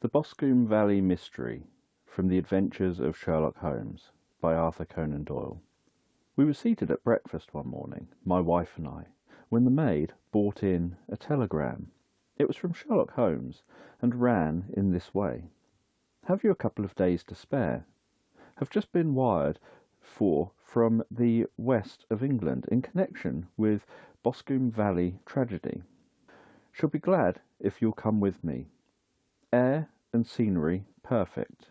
The Boscombe Valley Mystery from The Adventures of Sherlock Holmes by Arthur Conan Doyle. We were seated at breakfast one morning, my wife and I, when the maid brought in a telegram. It was from Sherlock Holmes and ran in this way. Have you a couple of days to spare? Have just been wired for from the west of England in connection with Boscombe Valley tragedy. Shall be glad if you'll come with me. Air and scenery perfect.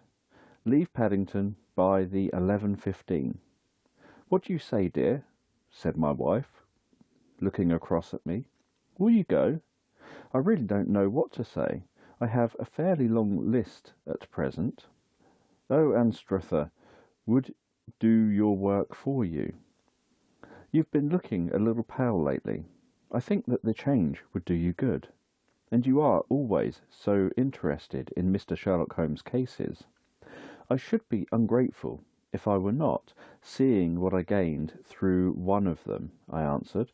Leave Paddington by the 11:15. What do you say, dear? Said my wife, looking across at me. Will you go? I really don't know what to say. I have a fairly long list at present. Oh, Anstruther would do your work for you. You've been looking a little pale lately. I think that the change would do you good. And you are always so interested in Mr. Sherlock Holmes' cases. I should be ungrateful if I were not, seeing what I gained through one of them, I answered.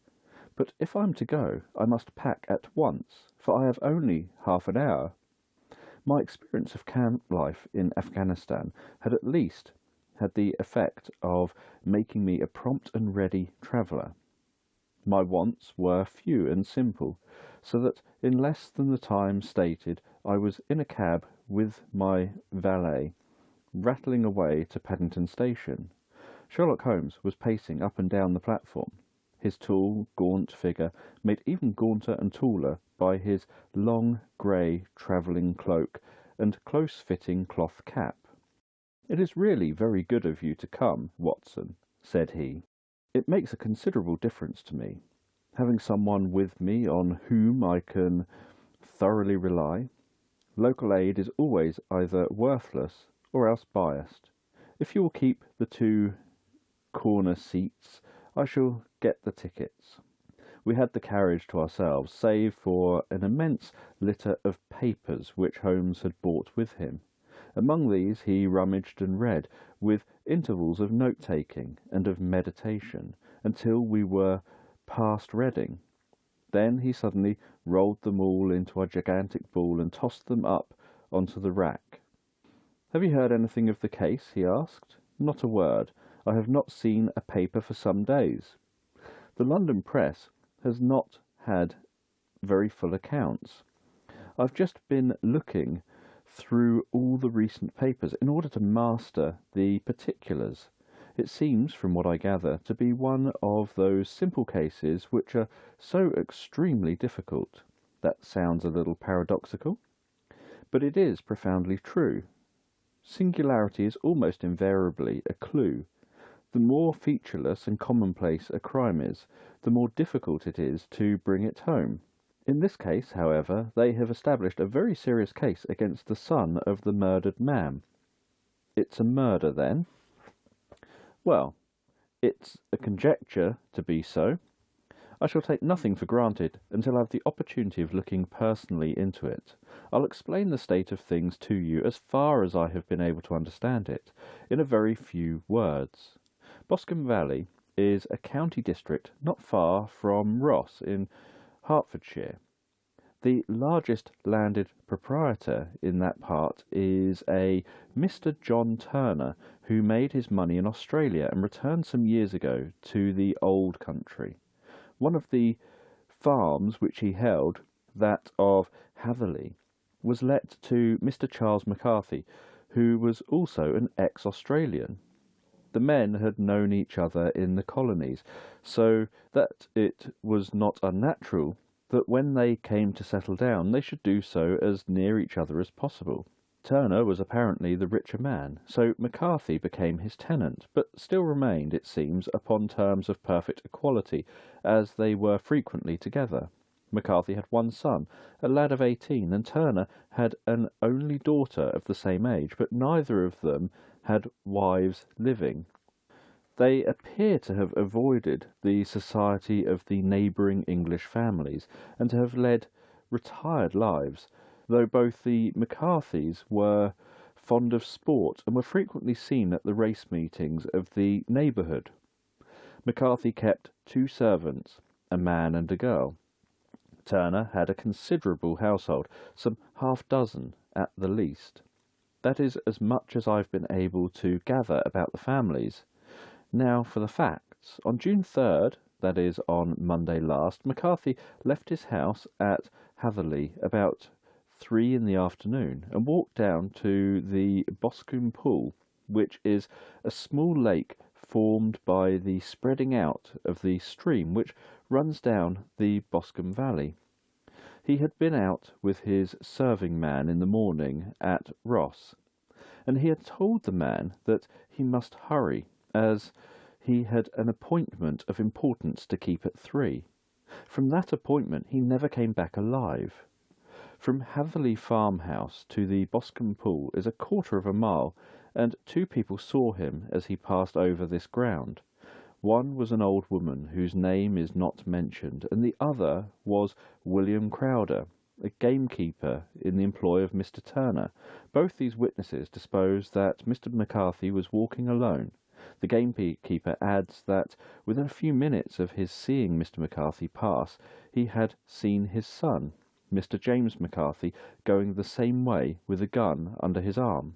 But if I'm to go, I must pack at once, for I have only half an hour. My experience of camp life in Afghanistan had at least had the effect of making me a prompt and ready traveller. My wants were few and simple, so that in less than the time stated I was in a cab with my valet, rattling away to Paddington Station. Sherlock Holmes was pacing up and down the platform, his tall, gaunt figure made even gaunter and taller by his long grey travelling cloak and close-fitting cloth cap. "It is really very good of you to come, Watson," said he. "It makes a considerable difference to me, having someone with me on whom I can thoroughly rely. Local aid is always either worthless or else biased. If you will keep the two corner seats, I shall get the tickets." We had the carriage to ourselves, save for an immense litter of papers which Holmes had brought with him. Among these he rummaged and read, with intervals of note-taking and of meditation, until we were past Reading. Then he suddenly rolled them all into a gigantic ball and tossed them up onto the rack. "Have you heard anything of the case?" he asked. "Not a word. I have not seen a paper for some days. The London press has not had very full accounts. I've just been looking through all the recent papers in order to master the particulars. It seems, from what I gather, to be one of those simple cases which are so extremely difficult. That sounds a little paradoxical, but it is profoundly true. Singularity is almost invariably a clue. The more featureless and commonplace a crime is, the more difficult it is to bring it home. In this case, however, they have established a very serious case against the son of the murdered man." "It's a murder, then?" "Well, it's a conjecture to be so. I shall take nothing for granted until I have the opportunity of looking personally into it. I'll explain the state of things to you as far as I have been able to understand it, in a very few words. Boscombe Valley is a county district not far from Ross in Hertfordshire. The largest landed proprietor in that part is a Mr. John Turner, who made his money in Australia and returned some years ago to the old country. One of the farms which he held, that of Hatherley, was let to Mr. Charles McCarthy, who was also an ex-Australian. The men had known each other in the colonies, so that it was not unnatural that when they came to settle down they should do so as near each other as possible. Turner was apparently the richer man, so McCarthy became his tenant, but still remained, it seems, upon terms of perfect equality, as they were frequently together. McCarthy had one son, a lad of 18, and Turner had an only daughter of the same age, but neither of them had wives living. They appear to have avoided the society of the neighbouring English families, and to have led retired lives, though both the McCarthys were fond of sport and were frequently seen at the race meetings of the neighbourhood. McCarthy kept 2 servants, a man and a girl. Turner had a considerable household, some half-dozen, at the least. That is as much as I've been able to gather about the families. Now for the facts. On June 3rd, that is on Monday last, McCarthy left his house at Hatherley about 3 in the afternoon and walked down to the Boscombe Pool, which is a small lake formed by the spreading out of the stream which runs down the Boscombe Valley. He had been out with his serving man in the morning at Ross, and he had told the man that he must hurry, as he had an appointment of importance to keep at 3. From that appointment he never came back alive. From Hatherley farmhouse to the Boscombe Pool is a quarter of a mile, and 2 people saw him as he passed over this ground. One was an old woman whose name is not mentioned, and the other was William Crowder, a gamekeeper in the employ of Mr. Turner. Both these witnesses depose that Mr. McCarthy was walking alone. The gamekeeper adds that within a few minutes of his seeing Mr. McCarthy pass, he had seen his son, Mr. James McCarthy, going the same way with a gun under his arm.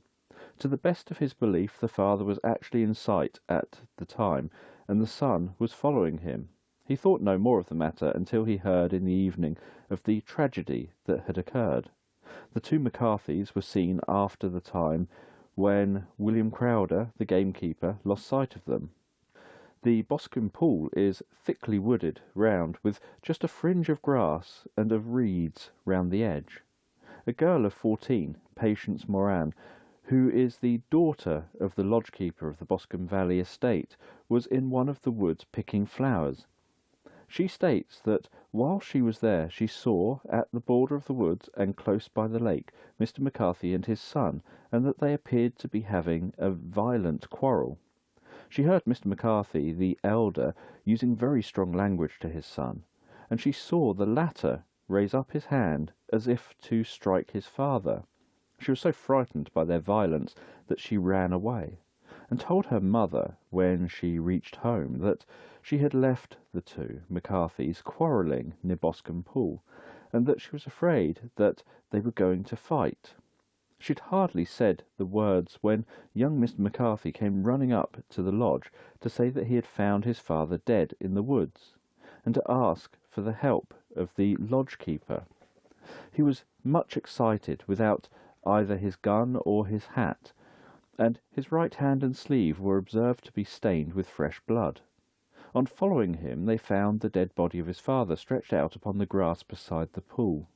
To the best of his belief, the father was actually in sight at the time, and the son was following him. He thought no more of the matter until he heard in the evening of the tragedy that had occurred. The 2 McCarthys were seen after the time when William Crowder, the gamekeeper, lost sight of them. The Boscombe Pool is thickly wooded round, with just a fringe of grass and of reeds round the edge. A girl of 14, Patience Moran, who is the daughter of the lodgekeeper of the Boscombe Valley estate, was in one of the woods picking flowers. She states that while she was there she saw, at the border of the woods and close by the lake, Mr. McCarthy and his son, and that they appeared to be having a violent quarrel. She heard Mr. McCarthy, the elder, using very strong language to his son, and she saw the latter raise up his hand as if to strike his father. She was so frightened by their violence that she ran away, and told her mother, when she reached home, that she had left the 2 McCarthys quarrelling near Boscombe Pool, and that she was afraid that they were going to fight. She had hardly said the words when young Mr. McCarthy came running up to the lodge to say that he had found his father dead in the woods, and to ask for the help of the lodgekeeper. He was much excited, without either his gun or his hat, and his right hand and sleeve were observed to be stained with fresh blood. On following him they found the dead body of his father stretched out upon the grass beside the pool.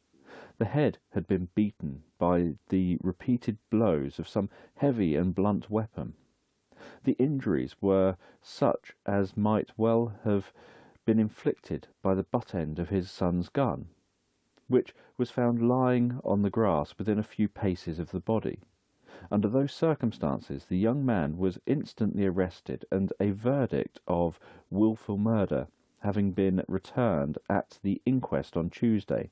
The head had been beaten by the repeated blows of some heavy and blunt weapon. The injuries were such as might well have been inflicted by the butt end of his son's gun, which was found lying on the grass within a few paces of the body. Under those circumstances the young man was instantly arrested, and a verdict of wilful murder having been returned at the inquest on Tuesday,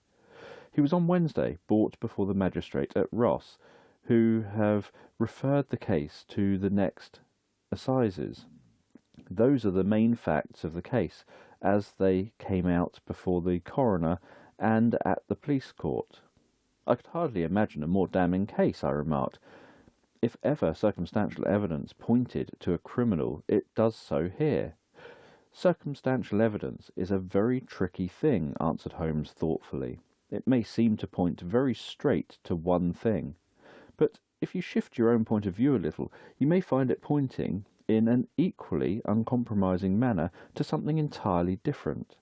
he was on Wednesday brought before the magistrate at Ross, who have referred the case to the next assizes. Those are the main facts of the case, as they came out before the coroner and at the police court. I could hardly imagine a more damning case, I remarked. If ever circumstantial evidence pointed to a criminal, it does so here. Circumstantial evidence is a very tricky thing, answered Holmes thoughtfully. It may seem to point very straight to one thing, but if you shift your own point of view a little, you may find it pointing in an equally uncompromising manner to something entirely different.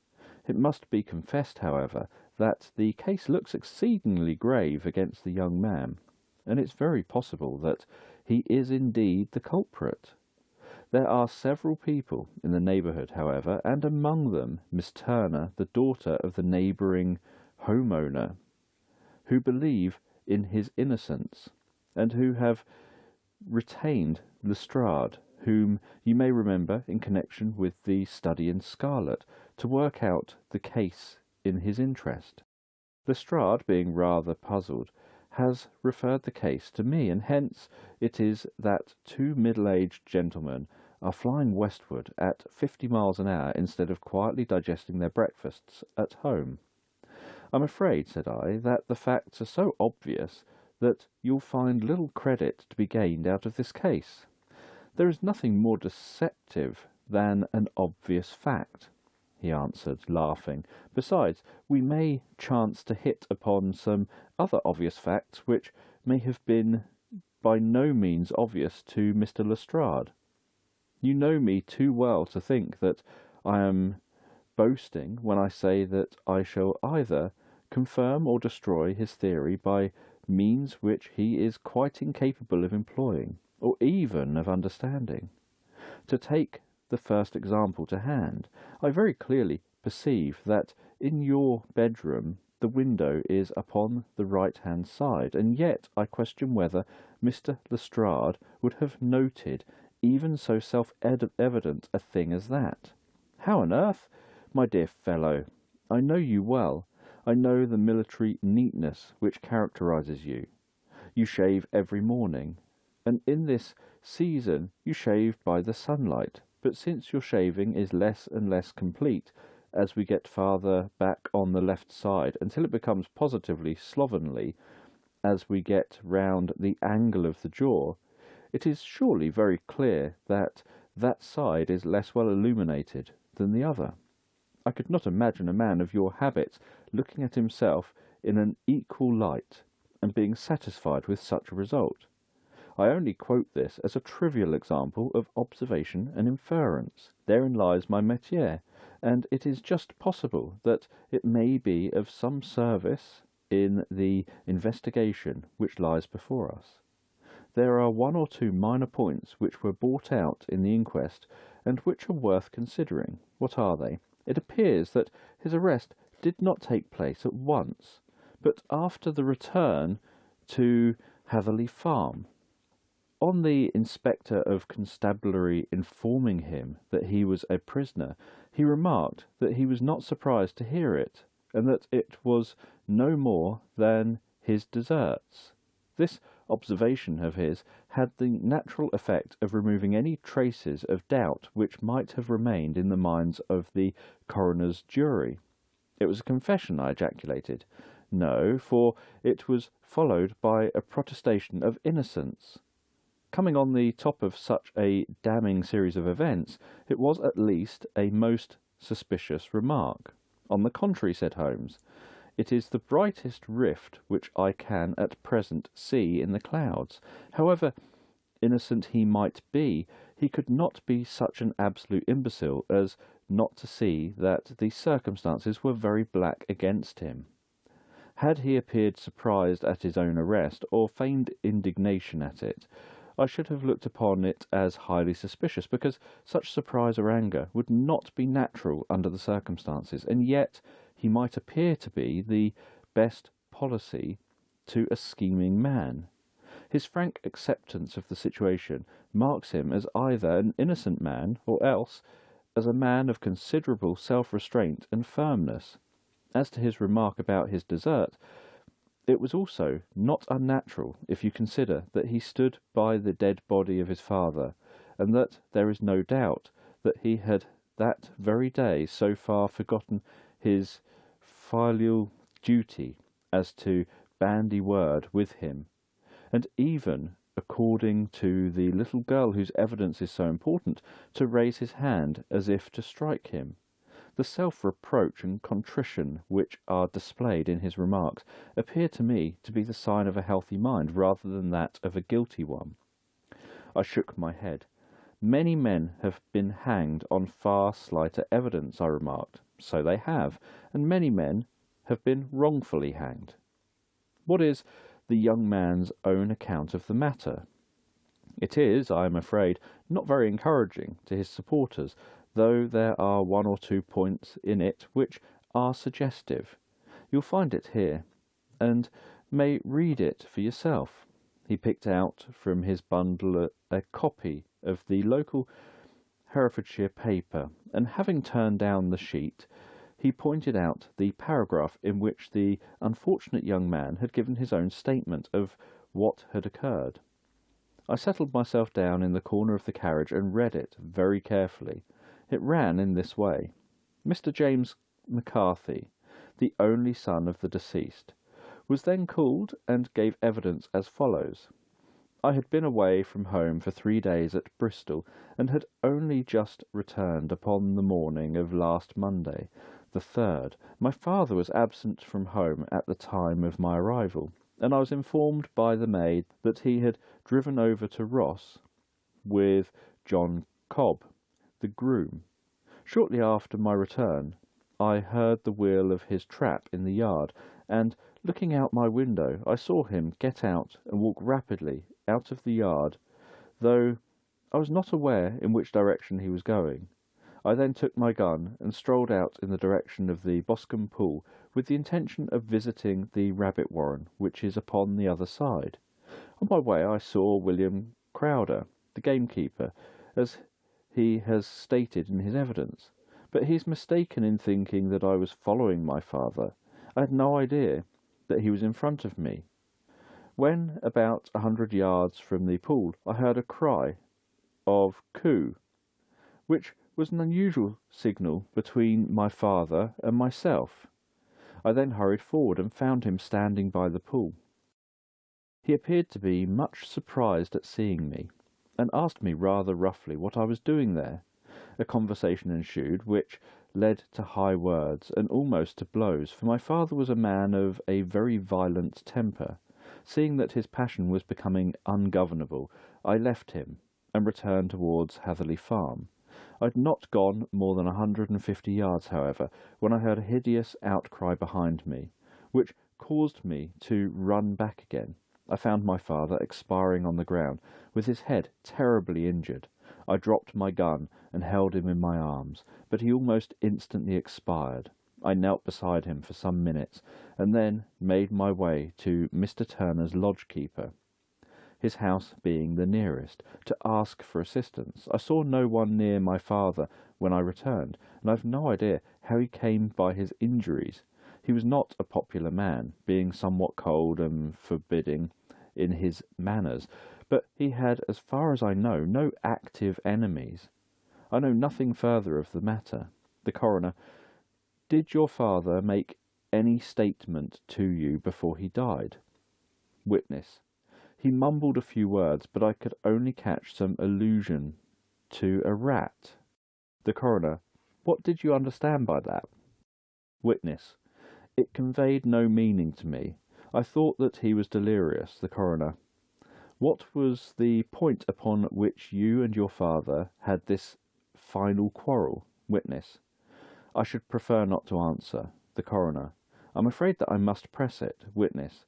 It must be confessed, however, that the case looks exceedingly grave against the young man, and it's very possible that he is indeed the culprit. There are several people in the neighbourhood, however, and among them Miss Turner, the daughter of the neighbouring homeowner, who believe in his innocence, and who have retained Lestrade, whom you may remember in connection with the study in scarlet, to work out the case in his interest. Lestrade, being rather puzzled, has referred the case to me, and hence it is that 2 middle-aged gentlemen are flying westward at 50 miles an hour instead of quietly digesting their breakfasts at home. I'm afraid, said I, that the facts are so obvious that you'll find little credit to be gained out of this case. There is nothing more deceptive than an obvious fact, he answered, laughing. Besides, we may chance to hit upon some other obvious facts which may have been by no means obvious to Mr. Lestrade. You know me too well to think that I am boasting when I say that I shall either confirm or destroy his theory by means which he is quite incapable of employing, or even of understanding. To take the first example to hand, I very clearly perceive that in your bedroom the window is upon the right-hand side, and yet I question whether Mr. Lestrade would have noted even so self-evident a thing as that. How on earth? My dear fellow, I know you well. I know the military neatness which characterizes you. You shave every morning, and in this season you shave by the sunlight, but since your shaving is less and less complete as we get farther back on the left side, until it becomes positively slovenly as we get round the angle of the jaw, it is surely very clear that that side is less well illuminated than the other. I could not imagine a man of your habits looking at himself in an equal light and being satisfied with such a result. I only quote this as a trivial example of observation and inference. Therein lies my métier, and it is just possible that it may be of some service in the investigation which lies before us. There are one or two minor points which were brought out in the inquest, and which are worth considering. What are they? It appears that his arrest did not take place at once, but after the return to Hatherley Farm. On the Inspector of Constabulary informing him that he was a prisoner, he remarked that he was not surprised to hear it, and that it was no more than his deserts. This observation of his had the natural effect of removing any traces of doubt which might have remained in the minds of the coroner's jury. It was a confession, I ejaculated. No, for it was followed by a protestation of innocence. Coming on the top of such a damning series of events, it was at least a most suspicious remark. On the contrary, said Holmes, it is the brightest rift which I can at present see in the clouds. However innocent he might be, he could not be such an absolute imbecile as not to see that the circumstances were very black against him. Had he appeared surprised at his own arrest, or feigned indignation at it, I should have looked upon it as highly suspicious, because such surprise or anger would not be natural under the circumstances, and yet he might appear to be the best policy to a scheming man. His frank acceptance of the situation marks him as either an innocent man, or else as a man of considerable self-restraint and firmness. As to his remark about his desert, it was also not unnatural if you consider that he stood by the dead body of his father, and that there is no doubt that he had that very day so far forgotten his filial duty as to bandy word with him, and even, according to the little girl whose evidence is so important, to raise his hand as if to strike him. The self-reproach and contrition which are displayed in his remarks appear to me to be the sign of a healthy mind rather than that of a guilty one. I shook my head. Many men have been hanged on far slighter evidence, I remarked. So they have, and many men have been wrongfully hanged. What is the young man's own account of the matter? It is, I am afraid, not very encouraging to his supporters, though there are one or two points in it which are suggestive. You'll find it here, and may read it for yourself. He picked out from his bundle a copy of the local Herefordshire paper, and having turned down the sheet, he pointed out the paragraph in which the unfortunate young man had given his own statement of what had occurred. I settled myself down in the corner of the carriage and read it very carefully. It ran in this way. Mr. James McCarthy, the only son of the deceased, was then called and gave evidence as follows. I had been away from home for 3 days at Bristol, and had only just returned upon the morning of last Monday, the 3rd. My father was absent from home at the time of my arrival, and I was informed by the maid that he had driven over to Ross with John Cobb, the groom. Shortly after my return, I heard the wheel of his trap in the yard, and, looking out my window, I saw him get out and walk rapidly out of the yard, though I was not aware in which direction he was going. I then took my gun and strolled out in the direction of the Boscombe Pool, with the intention of visiting the rabbit warren, which is upon the other side. On my way I saw William Crowder, the gamekeeper, as he has stated in his evidence, but he is mistaken in thinking that I was following my father. I had no idea that he was in front of me. When about 100 yards from the pool, I heard a cry of "Coo," which was an unusual signal between my father and myself. I then hurried forward and found him standing by the pool. He appeared to be much surprised at seeing me, and asked me rather roughly what I was doing there. A conversation ensued, which led to high words and almost to blows, for my father was a man of a very violent temper. Seeing that his passion was becoming ungovernable, I left him, and returned towards Hatherley Farm. I had not gone more than 150 yards, however, when I heard a hideous outcry behind me, which caused me to run back again. I found my father expiring on the ground, with his head terribly injured. I dropped my gun and held him in my arms, but he almost instantly expired. I knelt beside him for some minutes, and then made my way to Mr. Turner's lodge-keeper, his house being the nearest, to ask for assistance. I saw no one near my father when I returned, and I've no idea how he came by his injuries. He was not a popular man, being somewhat cold and forbidding in his manners, but he had, as far as I know, no active enemies. I know nothing further of the matter. The coroner: did your father make any statement to you before he died? Witness: he mumbled a few words, but I could only catch some allusion to a rat. The coroner: what did you understand by that? Witness: it conveyed no meaning to me. I thought that he was delirious. The coroner: what was the point upon which you and your father had this final quarrel? Witness: I should prefer not to answer. The coroner: I'm afraid that I must press it. Witness: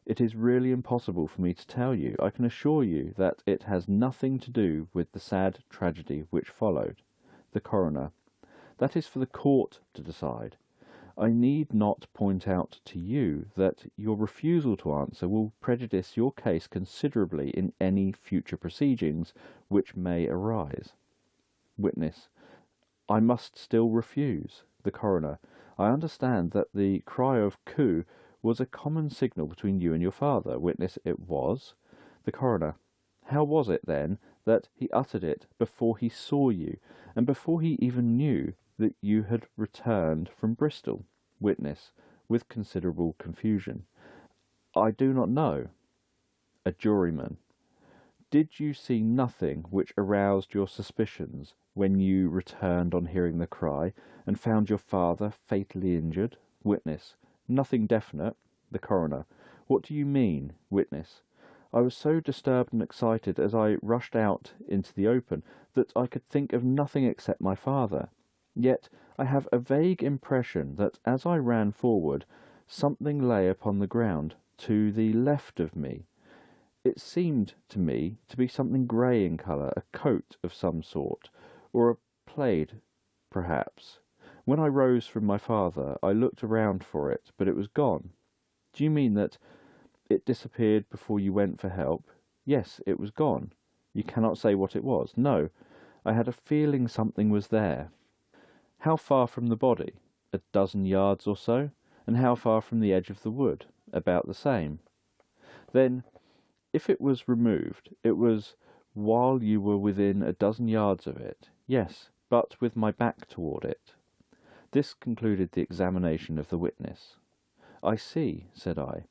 it is really impossible for me to tell you. I can assure you that it has nothing to do with the sad tragedy which followed. The coroner: that is for the court to decide. I need not point out to you that your refusal to answer will prejudice your case considerably in any future proceedings which may arise. Witness: I must still refuse. The coroner: I understand that the cry of "Coo" was a common signal between you and your father. Witness: it was. The coroner: how was it, then, that he uttered it before he saw you, and before he even knew that you had returned from Bristol? Witness, with considerable confusion: I do not know. A juryman: did you see nothing which aroused your suspicions when you returned on hearing the cry, and found your father fatally injured? Witness: nothing definite. The coroner: what do you mean? Witness: I was so disturbed and excited as I rushed out into the open that I could think of nothing except my father. Yet I have a vague impression that as I ran forward, something lay upon the ground to the left of me. It seemed to me to be something grey in colour, a coat of some sort, or a plaid, perhaps. When I rose from my father, I looked around for it, but it was gone. Do you mean that it disappeared before you went for help? Yes, it was gone. You cannot say what it was? No. I had a feeling something was there. How far from the body? 12 yards or so. And how far from the edge of the wood? About the same. Then, if it was removed, it was while you were within 12 yards of it? Yes, but with my back toward it. This concluded the examination of the witness. I see, said I.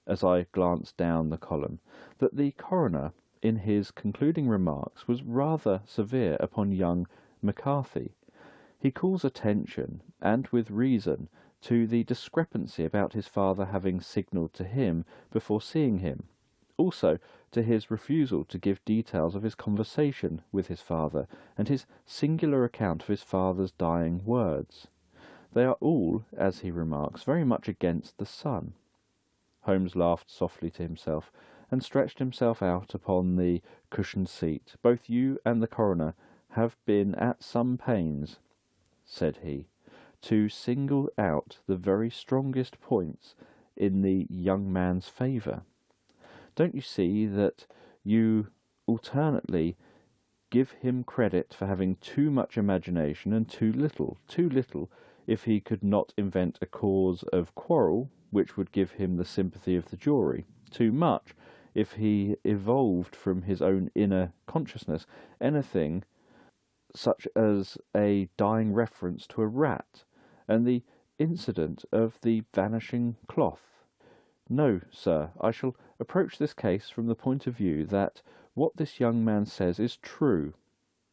as I glanced down the column, that the coroner, in his concluding remarks, was rather severe upon young McCarthy. He calls attention, and with reason, to the discrepancy about his father having signalled to him before seeing him, also to his refusal to give details of his conversation with his father, and his singular account of his father's dying words. They are all, as he remarks, very much against the son. Holmes laughed softly to himself, and stretched himself out upon the cushioned seat. "Both you and the coroner have been at some pains," said he, "to single out the very strongest points in the young man's favour. Don't you see that you alternately give him credit for having too much imagination and too little if he could not invent a cause of quarrel which would give him the sympathy of the jury, too much if he evolved from his own inner consciousness anything such as a dying reference to a rat, and the incident of the vanishing cloth? No, sir, I shall approach this case from the point of view that what this young man says is true,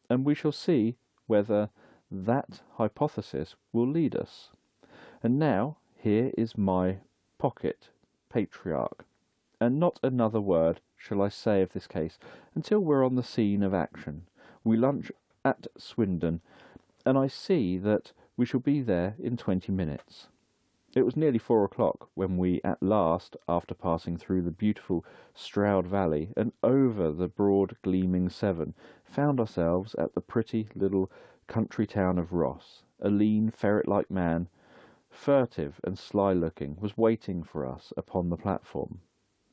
and we shall see whether that hypothesis will lead us. And now here is my pocket patriarch, and not another word shall I say of this case until we're on the scene of action. We lunch at Swindon, and I see that we shall be there in 20 minutes. It was nearly 4 o'clock when we at last, after passing through the beautiful Stroud Valley and over the broad gleaming Severn, found ourselves at the pretty little country town of Ross. A lean, ferret-like man, furtive and sly-looking, was waiting for us upon the platform.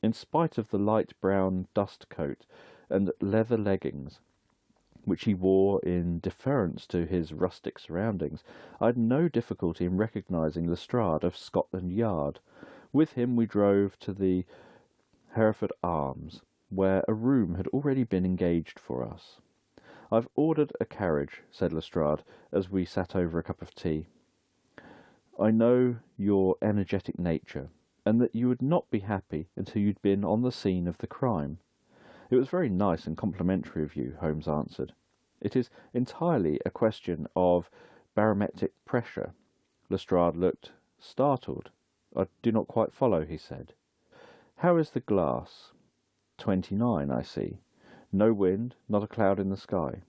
In spite of the light brown dust coat and leather leggings, which he wore in deference to his rustic surroundings, I had no difficulty in recognising Lestrade of Scotland Yard. With him we drove to the Hereford Arms, where a room had already been engaged for us. "I've ordered a carriage," said Lestrade, as we sat over a cup of tea. "I know your energetic nature, and that you would not be happy until you'd been on the scene of the crime." "It was very nice and complimentary of you," Holmes answered. "It is entirely a question of barometric pressure." Lestrade looked startled. "I do not quite follow," he said. "How is the glass?" 29, I see. No wind, not a cloud in the sky.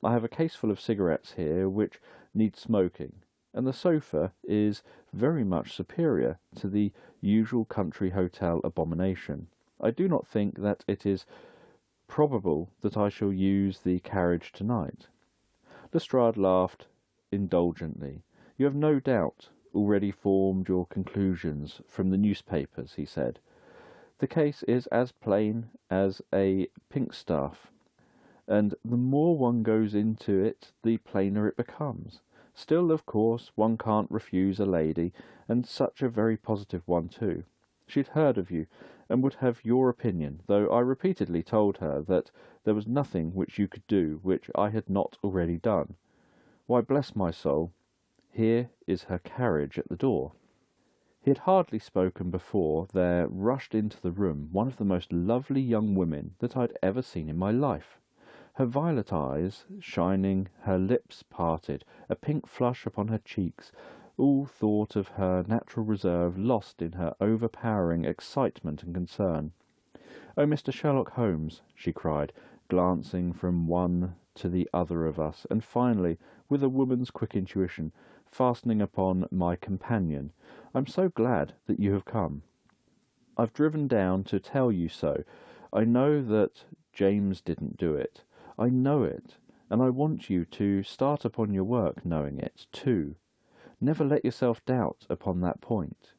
I have a case full of cigarettes here which need smoking, and the sofa is very much superior to the usual country hotel abomination. I do not think that it is probable that I shall use the carriage tonight." Lestrade laughed indulgently. "You have no doubt already formed your conclusions from the newspapers," he said. "The case is as plain as a pinkstaff, and the more one goes into it the plainer it becomes. Still, of course, one can't refuse a lady, and such a very positive one too. She'd heard of you, and would have your opinion, though I repeatedly told her that there was nothing which you could do which I had not already done. Why, bless my soul, here is her carriage at the door." He had hardly spoken before there rushed into the room one of the most lovely young women that I had ever seen in my life. Her violet eyes shining, her lips parted, a pink flush upon her cheeks, all thought of her natural reserve lost in her overpowering excitement and concern. "Oh, Mr. Sherlock Holmes," she cried, glancing from one to the other of us, and finally, with a woman's quick intuition, fastening upon my companion, "I'm so glad that you have come. I've driven down to tell you so. I know that James didn't do it. I know it, and I want you to start upon your work knowing it, too. Never let yourself doubt upon that point.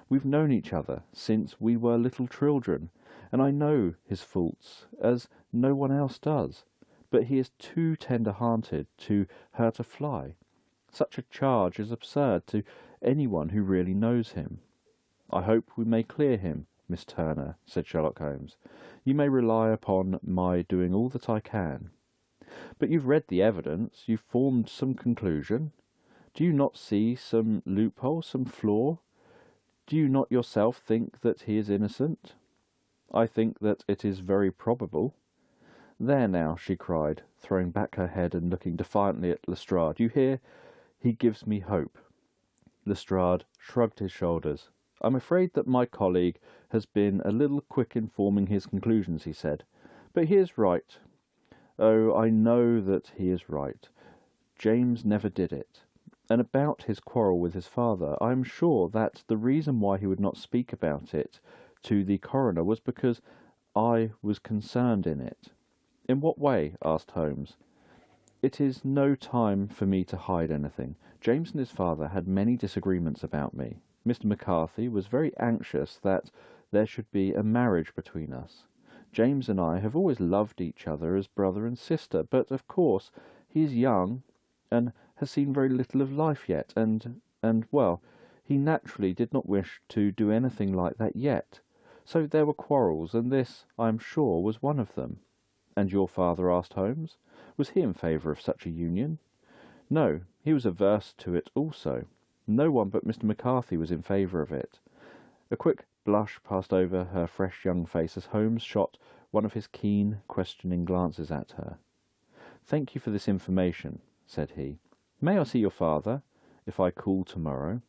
We've known each other since we were little children, and I know his faults as no one else does, but he is too tender-hearted to hurt a fly. Such a charge is absurd to anyone who really knows him." "I hope we may clear him, Miss Turner," said Sherlock Holmes. "You may rely upon my doing all that I can." "But you've read the evidence, you've formed some conclusion. Do you not see some loophole, some flaw? Do you not yourself think that he is innocent? I think that it is very probable. There now, she cried, throwing back her head and looking defiantly at Lestrade. You hear? He gives me hope. Lestrade shrugged his shoulders. I'm afraid that my colleague has been a little quick in forming his conclusions, he said. But he is right. Oh, I know that he is right. James never did it. And about his quarrel with his father, I am sure that the reason why he would not speak about it to the coroner was because I was concerned in it. In what way? Asked Holmes. It is no time for me to hide anything. James and his father had many disagreements about me. Mr. McCarthy was very anxious that there should be a marriage between us. James and I have always loved each other as brother and sister, but of course he is young and has seen very little of life yet, and well, he naturally did not wish to do anything like that yet. So there were quarrels, and this, I am sure, was one of them. And your father? Asked Holmes. Was he in favour of such a union? No, he was averse to it also. No one but Mr. McCarthy was in favour of it. A quick blush passed over her fresh young face as Holmes shot one of his keen, questioning glances at her. Thank you for this information, said he. May I see your father, if I call tomorrow?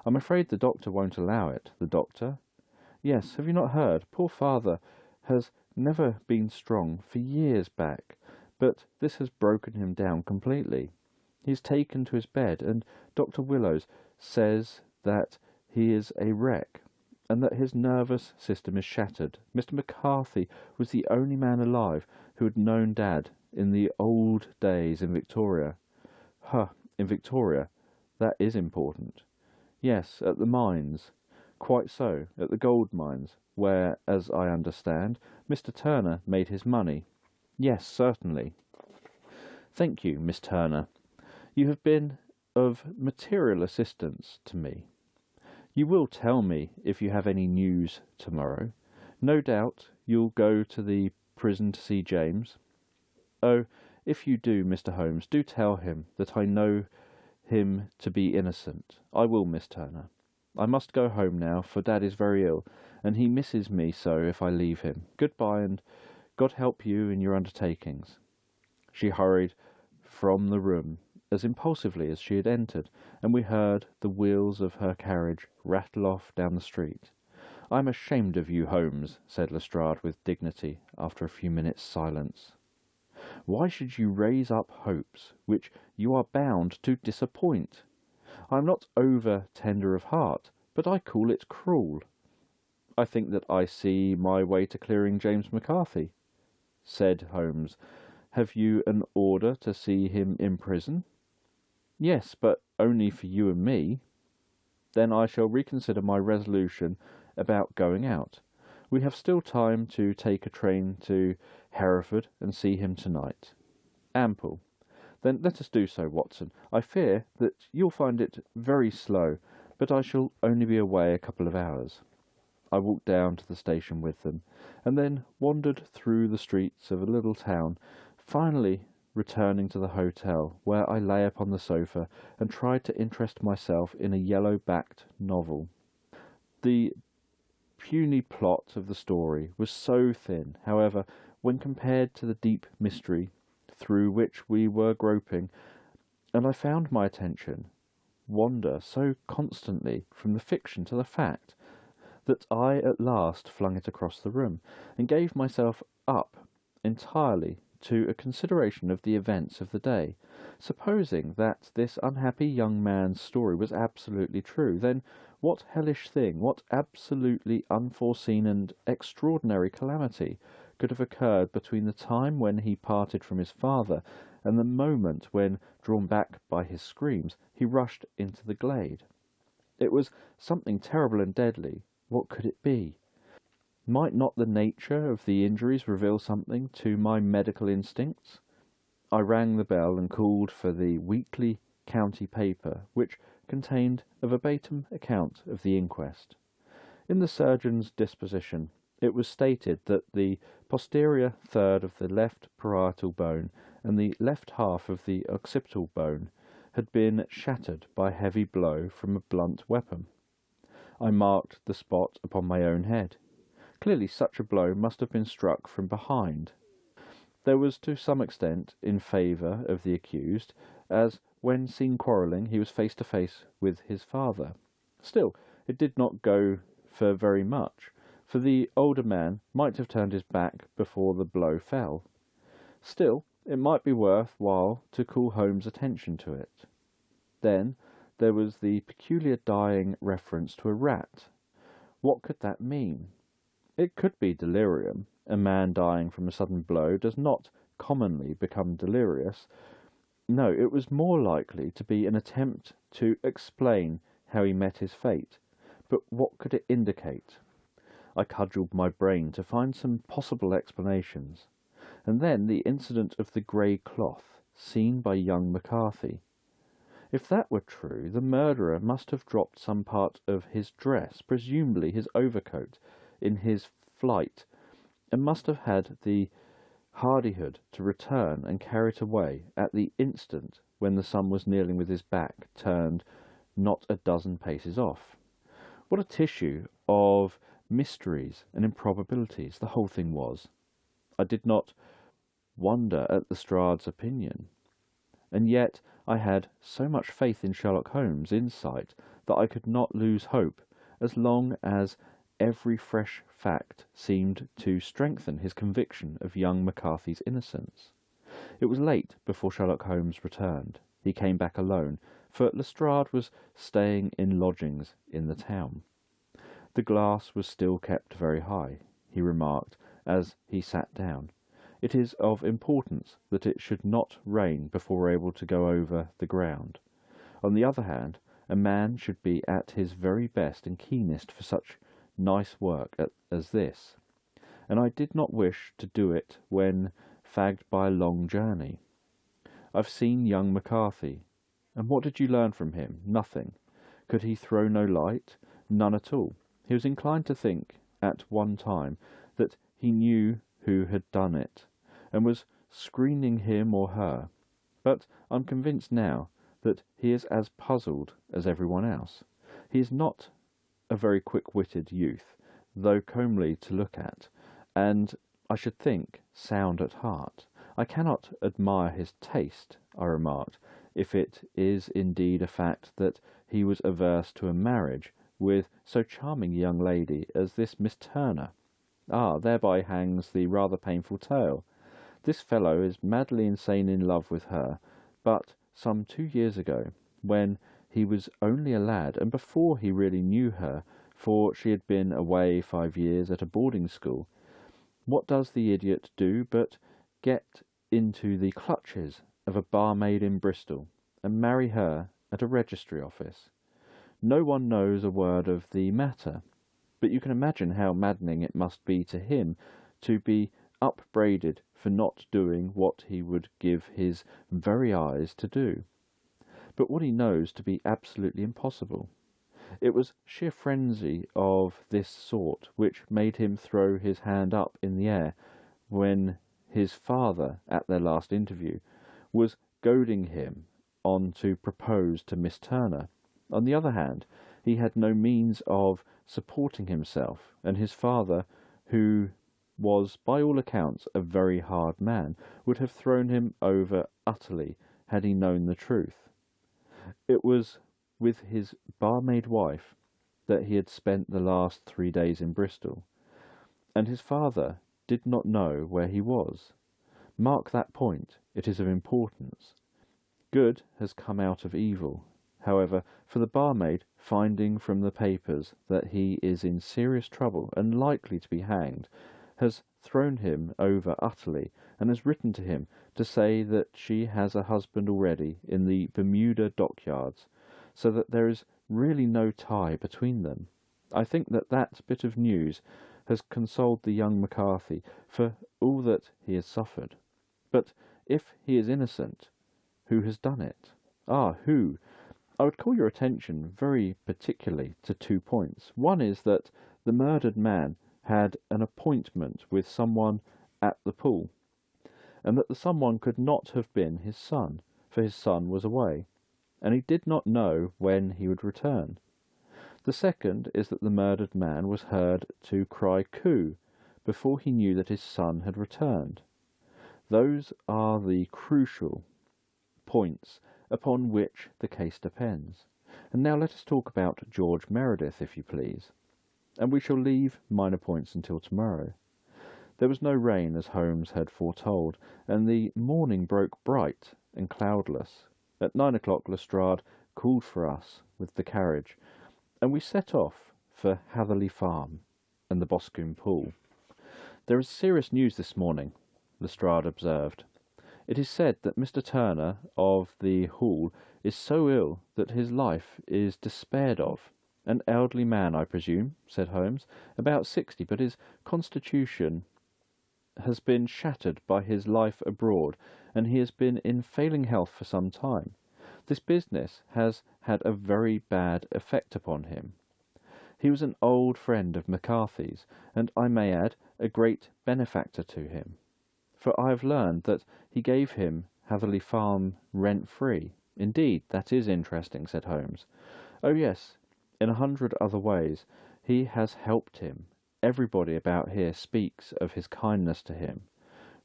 I'm afraid the doctor won't allow it. The doctor? Yes, have you not heard? Poor father has never been strong for years back, but this has broken him down completely. He's taken to his bed, and Dr. Willows says that he is a wreck, and that his nervous system is shattered. Mr. McCarthy was the only man alive who had known Dad in the old days in Victoria. In Victoria? That is important. Yes, at the mines. Quite so, at the gold mines, where, as I understand, Mr. Turner made his money. Yes, certainly. Thank you, Miss Turner. You have been of material assistance to me. You will tell me if you have any news tomorrow. No doubt you'll go to the prison to see James. Oh, if you do, Mr. Holmes, do tell him that I know him to be innocent. I will, Miss Turner. I must go home now, for Dad is very ill, and he misses me so if I leave him. Good-bye, and God help you in your undertakings. She hurried from the room as impulsively as she had entered, and we heard the wheels of her carriage rattle off down the street. I am ashamed of you, Holmes, said Lestrade with dignity, after a few minutes' silence. Why should you raise up hopes which you are bound to disappoint? I am not over tender of heart, but I call it cruel. I think that I see my way to clearing James McCarthy, said Holmes. Have you an order to see him in prison? Yes, but only for you and me. Then I shall reconsider my resolution about going out. We have still time to take a train to Hereford and see him tonight. Ample. Then let us do so, Watson. I fear that you'll find it very slow, but I shall only be away a couple of hours. I walked down to the station with them, and then wandered through the streets of a little town, finally returning to the hotel, where I lay upon the sofa and tried to interest myself in a yellow-backed novel. The puny plot of the story was so thin, however, when compared to the deep mystery through which we were groping, and I found my attention wander so constantly from the fiction to the fact, that I at last flung it across the room, and gave myself up entirely to a consideration of the events of the day. Supposing that this unhappy young man's story was absolutely true, then what hellish thing, what absolutely unforeseen and extraordinary calamity could have occurred between the time when he parted from his father and the moment when, drawn back by his screams, he rushed into the glade? It was something terrible and deadly. What could it be? Might not the nature of the injuries reveal something to my medical instincts? I rang the bell and called for the weekly county paper, which contained a verbatim account of the inquest. In the surgeon's disposition, it was stated that the posterior third of the left parietal bone and the left half of the occipital bone had been shattered by a heavy blow from a blunt weapon. I marked the spot upon my own head. Clearly such a blow must have been struck from behind. There was to some extent in favour of the accused, as when seen quarrelling he was face to face with his father. Still, it did not go for very much, for the older man might have turned his back before the blow fell. Still, it might be worth while to call Holmes' attention to it. Then there was the peculiar dying reference to a rat. What could that mean? It could be delirium. A man dying from a sudden blow does not commonly become delirious. No, it was more likely to be an attempt to explain how he met his fate. But what could it indicate? I cudgelled my brain to find some possible explanations. And then the incident of the grey cloth, seen by young McCarthy. If that were true, the murderer must have dropped some part of his dress, presumably his overcoat, in his flight, and must have had the hardihood to return and carry it away at the instant when the son was kneeling with his back turned not a dozen paces off. What a tissue of mysteries and improbabilities the whole thing was! I did not wonder at Lestrade's opinion, and yet I had so much faith in Sherlock Holmes' insight that I could not lose hope as long as every fresh fact seemed to strengthen his conviction of young McCarthy's innocence. It was late before Sherlock Holmes returned. He came back alone, for Lestrade was staying in lodgings in the town. The glass was still kept very high, he remarked as he sat down. It is of importance that it should not rain before we're able to go over the ground. On the other hand, a man should be at his very best and keenest for such nice work as this, and I did not wish to do it when fagged by a long journey. I've seen young McCarthy, and what did you learn from him? Nothing. Could he throw no light? None at all. He was inclined to think, at one time, that he knew who had done it, and was screening him or her, but I'm convinced now that he is as puzzled as everyone else. He is not a very quick-witted youth, though comely to look at, and, I should think, sound at heart. I cannot admire his taste, I remarked, if it is indeed a fact that he was averse to a marriage with so charming a young lady as this Miss Turner. Ah, thereby hangs the rather painful tale. This fellow is madly insane in love with her, but some 2 years ago, when he was only a lad, and before he really knew her, for she had been away 5 years at a boarding school, what does the idiot do but get into the clutches of a barmaid in Bristol, and marry her at a registry office? No one knows a word of the matter, but you can imagine how maddening it must be to him to be upbraided for not doing what he would give his very eyes to do, but what he knows to be absolutely impossible. It was sheer frenzy of this sort which made him throw his hand up in the air when his father, at their last interview, was goading him on to propose to Miss Turner. On the other hand, he had no means of supporting himself, and his father, who was by all accounts a very hard man, would have thrown him over utterly had he known the truth. It was with his barmaid wife that he had spent the last 3 days in Bristol, and his father did not know where he was. Mark that point, it is of importance. Good has come out of evil, however, for the barmaid, finding from the papers that he is in serious trouble and likely to be hanged, has thrown him over utterly, and has written to him to say that she has a husband already in the Bermuda dockyards, so that there is really no tie between them. I think that that bit of news has consoled the young McCarthy for all that he has suffered. But if he is innocent, who has done it? Ah, who? I would call your attention very particularly to 2 points. One is that the murdered man had an appointment with someone at the pool, and that the someone could not have been his son, for his son was away, and he did not know when he would return. The second is that the murdered man was heard to cry "Coup" before he knew that his son had returned. Those are the crucial points upon which the case depends. And now let us talk about George Meredith, if you please. And we shall leave minor points until tomorrow. There was no rain, as Holmes had foretold, and the morning broke bright and cloudless. At 9 o'clock Lestrade called for us with the carriage, and we set off for Hatherley Farm and the Boscombe Pool. "There is serious news this morning," Lestrade observed. "It is said that Mr. Turner of the Hall is so ill that his life is despaired of." "An elderly man, I presume," said Holmes. "About 60, but his constitution has been shattered by his life abroad, and he has been in failing health for some time. This business has had a very bad effect upon him. He was an old friend of McCarthy's, and I may add, a great benefactor to him, for I have learned that he gave him Hatherley Farm rent-free." "Indeed, that is interesting," said Holmes. "Oh yes, in 100 other ways. He has helped him. Everybody about here speaks of his kindness to him.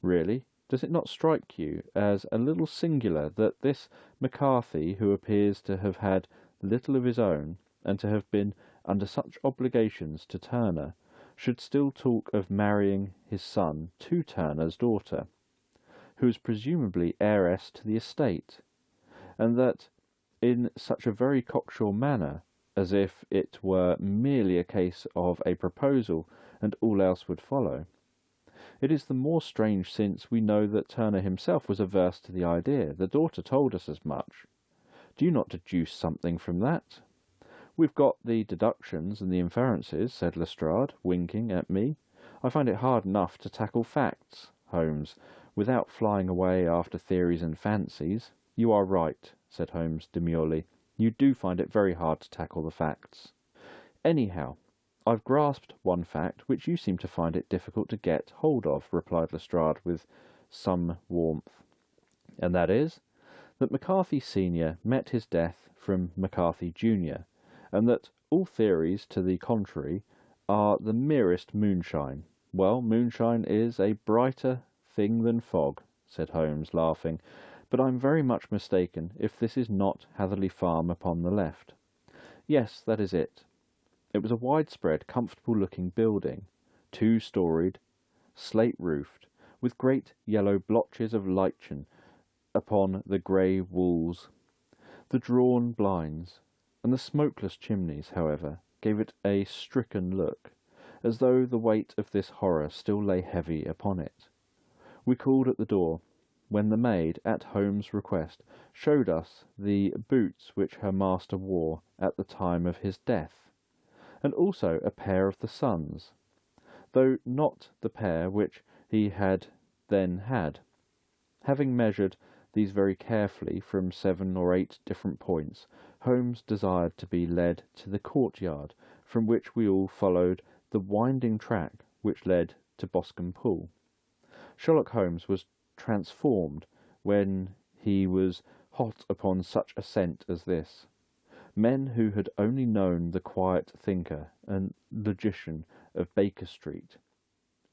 Really, does it not strike you as a little singular that this McCarthy, who appears to have had little of his own, and to have been under such obligations to Turner, should still talk of marrying his son to Turner's daughter, who is presumably heiress to the estate, and that in such a very cocksure manner, as if it were merely a case of a proposal, and all else would follow? It is the more strange since we know that Turner himself was averse to the idea. The daughter told us as much. Do you not deduce something from that?" "We've got the deductions and the inferences," said Lestrade, winking at me. "I find it hard enough to tackle facts, Holmes, without flying away after theories and fancies." "You are right," said Holmes demurely. "You do find it very hard to tackle the facts." "Anyhow, I've grasped one fact which you seem to find it difficult to get hold of," replied Lestrade with some warmth. "And that is, that McCarthy senior met his death from McCarthy junior, and that all theories to the contrary are the merest moonshine." "Well, moonshine is a brighter thing than fog," said Holmes, laughing, "but I'm very much mistaken if this is not Hatherley Farm upon the left." "Yes, that is it." It was a widespread, comfortable-looking building, 2-storied, slate-roofed, with great yellow blotches of lichen upon the grey walls. The drawn blinds and the smokeless chimneys, however, gave it a stricken look, as though the weight of this horror still lay heavy upon it. We called at the door, when the maid, at Holmes' request, showed us the boots which her master wore at the time of his death, and also a pair of the son's, though not the pair which he had then had. Having measured these very carefully from 7 or 8 different points, Holmes desired to be led to the courtyard, from which we all followed the winding track which led to Boscombe Pool. Sherlock Holmes was transformed when he was hot upon such a scent as this. Men who had only known the quiet thinker and logician of Baker Street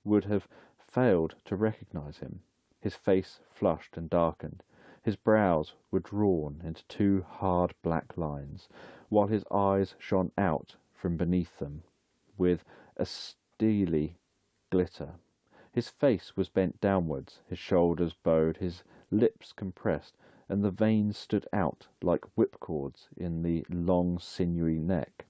would have failed to recognize him. His face flushed and darkened, his brows were drawn into 2 hard black lines, while his eyes shone out from beneath them with a steely glitter. His face was bent downwards, his shoulders bowed, his lips compressed, and the veins stood out like whipcords in the long sinewy neck.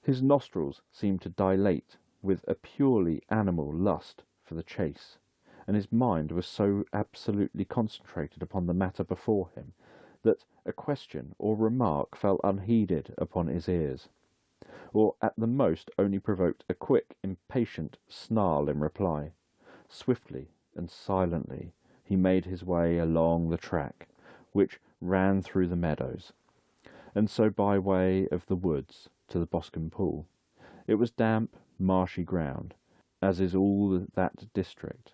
His nostrils seemed to dilate with a purely animal lust for the chase, and his mind was so absolutely concentrated upon the matter before him that a question or remark fell unheeded upon his ears, or at the most only provoked a quick, impatient snarl in reply. Swiftly and silently he made his way along the track which ran through the meadows, and so by way of the woods to the Boscombe Pool. It was damp, marshy ground, as is all that district,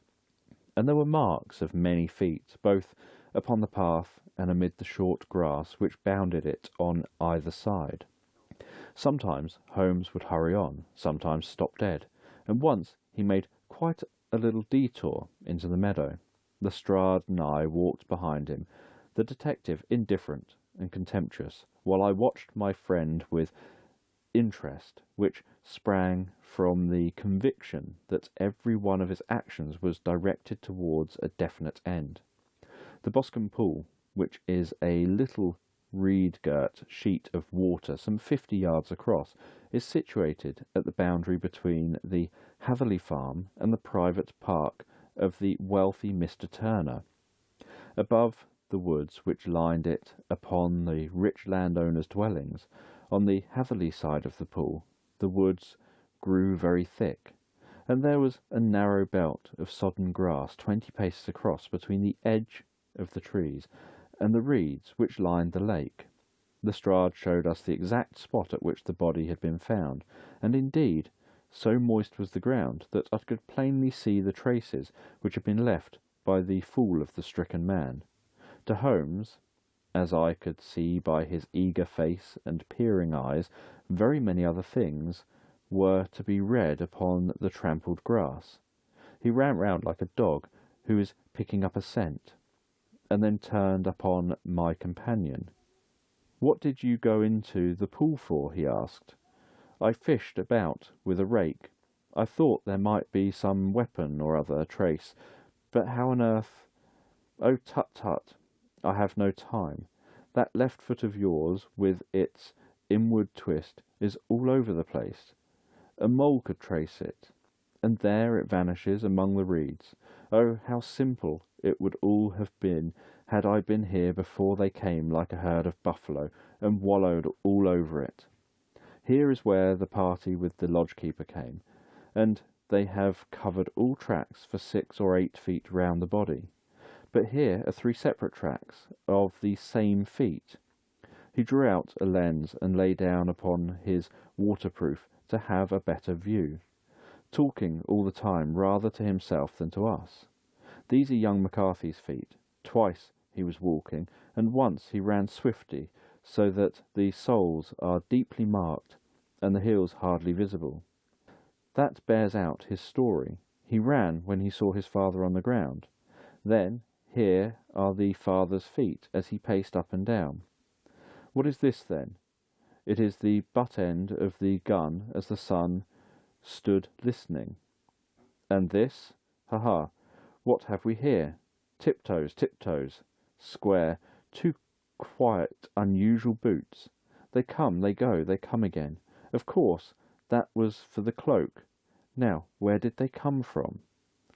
and there were marks of many feet, both upon the path and amid the short grass which bounded it on either side. Sometimes Holmes would hurry on, sometimes stop dead, and once he made quite a little detour into the meadow. Lestrade and I walked behind him, the detective indifferent and contemptuous, while I watched my friend with interest which sprang from the conviction that every one of his actions was directed towards a definite end. The Boscombe Pool, which is a little reed-girt sheet of water some 50 yards across, is situated at the boundary between the Hatherley Farm and the private park of the wealthy Mr. Turner. Above the woods which lined it upon the rich landowners' dwellings, on the Hatherley side of the pool, the woods grew very thick, and there was a narrow belt of sodden grass 20 paces across between the edge of the trees and the reeds which lined the lake. Lestrade showed us the exact spot at which the body had been found, and indeed so moist was the ground that I could plainly see the traces which had been left by the fall of the stricken man. To Holmes, as I could see by his eager face and peering eyes, very many other things were to be read upon the trampled grass. He ran round like a dog who is picking up a scent, and then turned upon my companion. "What did you go into the pool for?" he asked. "I fished about with a rake. I thought there might be some weapon or other trace, but how on earth—" "Oh, tut, tut, I have no time. That left foot of yours, with its inward twist, is all over the place. A mole could trace it, and there it vanishes among the reeds. Oh, how simple it would all have been had I been here before they came like a herd of buffalo and wallowed all over it. Here is where the party with the lodge-keeper came, and they have covered all tracks for 6 or 8 feet round the body. But here are 3 separate tracks of the same feet." He drew out a lens and lay down upon his waterproof to have a better view, talking all the time rather to himself than to us. "These are young McCarthy's feet. Twice he was walking, and once he ran swiftly, so that the soles are deeply marked and the heels hardly visible. That bears out his story. He ran when he saw his father on the ground. Then here are the father's feet as he paced up and down. What is this, then? It is the butt end of the gun as the son stood listening. And this? Ha! What have we here? Tiptoes, square, 2 quiet, unusual boots. They come, they go, they come again. Of course, that was for the cloak. Now, where did they come from?"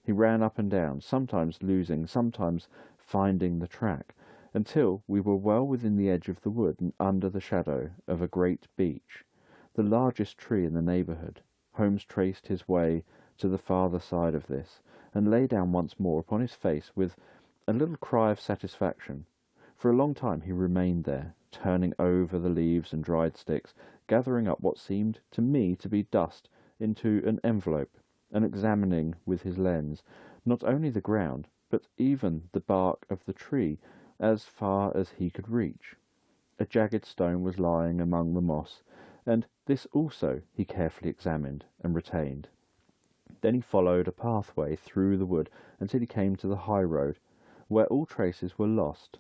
He ran up and down, sometimes losing, sometimes finding the track, until we were well within the edge of the wood and under the shadow of a great beech, the largest tree in the neighbourhood. Holmes traced his way to the farther side of this, and lay down once more upon his face with a little cry of satisfaction. For a long time he remained there, turning over the leaves and dried sticks, gathering up what seemed to me to be dust into an envelope, and examining with his lens not only the ground, but even the bark of the tree as far as he could reach. A jagged stone was lying among the moss, and this also he carefully examined and retained. Then he followed a pathway through the wood until he came to the high road, where all traces were lost.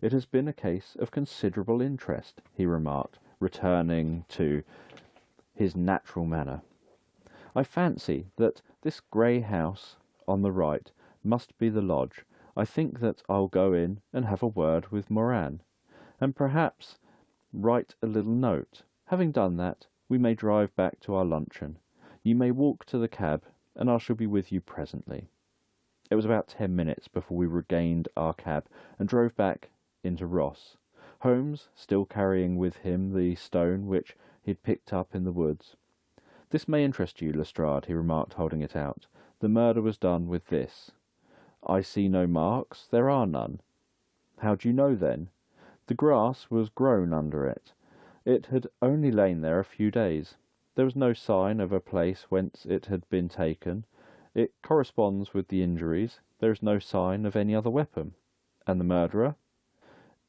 "It has been a case of considerable interest," he remarked, returning to his natural manner. "I fancy that this grey house on the right must be the lodge. I think that I'll go in and have a word with Moran, and perhaps write a little note. Having done that, we may drive back to our luncheon. You may walk to the cab, and I shall be with you presently." It was about 10 minutes before we regained our cab and drove back into Ross, Holmes still carrying with him the stone which he had picked up in the woods. "This may interest you, Lestrade," he remarked, holding it out. "The murder was done with this." "I see no marks. There are none." "How do you know, then?" "The grass was grown under it. It had only lain there a few days. There was no sign of a place whence it had been taken. It corresponds with the injuries. There is no sign of any other weapon." "And the murderer?"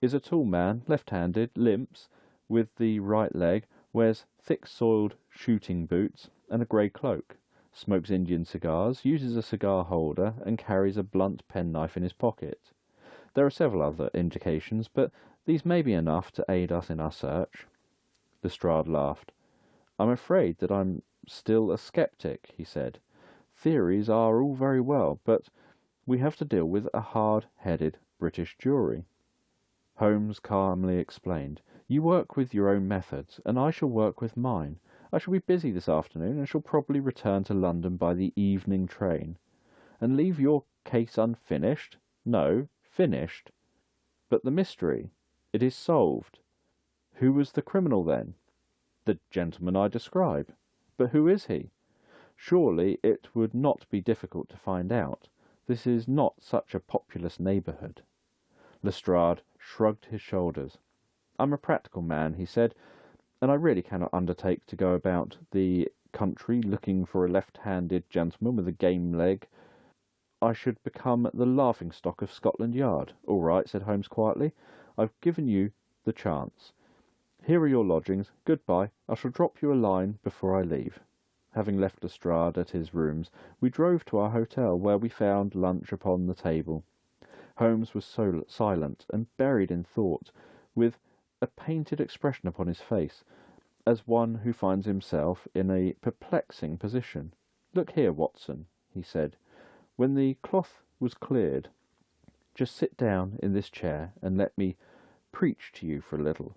"Is a tall man, left-handed, limps, with the right leg, wears thick-soiled shooting boots and a grey cloak, smokes Indian cigars, uses a cigar holder, and carries a blunt penknife in his pocket. There are several other indications, but these may be enough to aid us in our search." Lestrade laughed. "I'm afraid that I'm still a sceptic," he said. "Theories are all very well, but we have to deal with a hard-headed British jury." Holmes calmly explained, "You work with your own methods, and I shall work with mine. I shall be busy this afternoon, and shall probably return to London by the evening train." "And leave your case unfinished?" "No, finished." "But the mystery? It is solved." "Who was the criminal, then?" "The gentleman I describe." "But who is he?" "Surely it would not be difficult to find out. This is not such a populous neighbourhood." Lestrade shrugged his shoulders. "I'm a practical man," he said, "and I really cannot undertake to go about the country looking for a left-handed gentleman with a game leg. I should become the laughing-stock of Scotland Yard." "All right," said Holmes quietly. "I've given you the chance. Here are your lodgings. Good-bye. I shall drop you a line before I leave." Having left Lestrade at his rooms, we drove to our hotel, where we found lunch upon the table. Holmes was so silent and buried in thought, with a painted expression upon his face, as one who finds himself in a perplexing position. "Look here, Watson," he said, when the cloth was cleared, "just sit down in this chair and let me preach to you for a little.